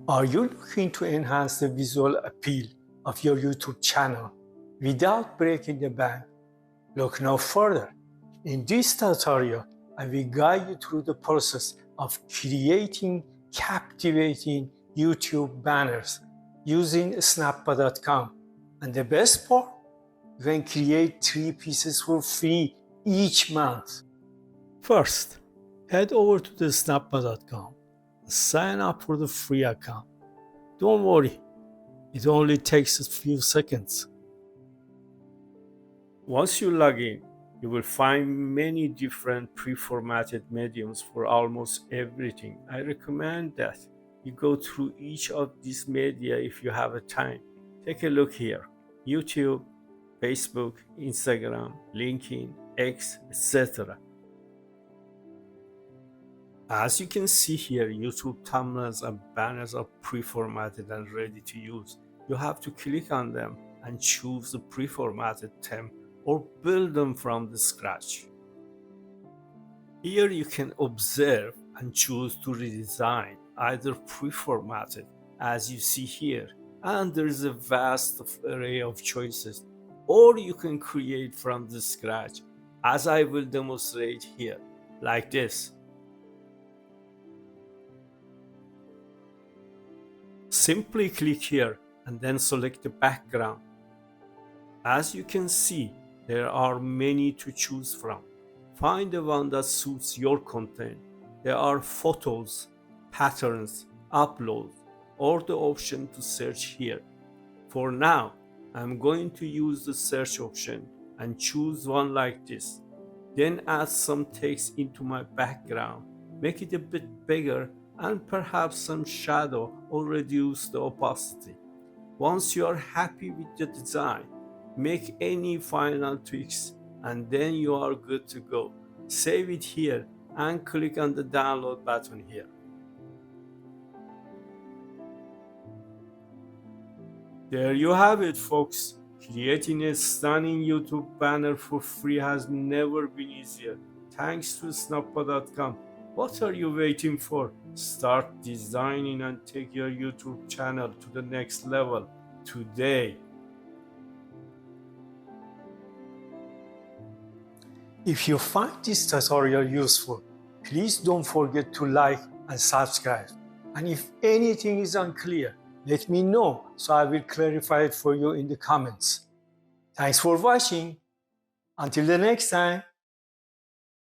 Are you looking to enhance the visual appeal of your YouTube channel without breaking the bank? Look no further. In this tutorial, I will guide you through the process of creating captivating YouTube banners using snappa.com. And the best part, you can create 3 pieces for free each month. First, head over to the snappa.com and sign up for the free account. Don't worry, it only takes a few seconds. Once you log in, you will find many different pre-formatted mediums for almost everything. I recommend that you go through each of these media if you have a time. Take a look here: YouTube, Facebook, Instagram, LinkedIn, X, etc. As you can see here, YouTube thumbnails and banners are pre-formatted and ready to use. You have to click on them and choose the pre-formatted theme or build them from the scratch. Here you can observe and choose to redesign, either pre-formatted as you see here, and there is a vast array of choices, or you can create from the scratch as I will demonstrate here, like this. Simply click here and then select the background. As you can see, there are many to choose from. Find the one that suits your content. There are photos, patterns, uploads, or the option to search here. For now, I'm going to use the search option and choose one like this. Then add some text into my background, make it a bit bigger, and perhaps some shadow or reduce the opacity. Once you are happy with the design, make any final tweaks and then you are good to go. Save it here and click on the download button here. There you have it, folks. Creating a stunning YouTube banner for free has never been easier. Thanks to snappa.com. What are you waiting for? Start designing and take your YouTube channel to the next level today. If you find this tutorial useful, please don't forget to like and subscribe. And if anything is unclear, let me know so I will clarify it for you in the comments. Thanks for watching. Until the next time.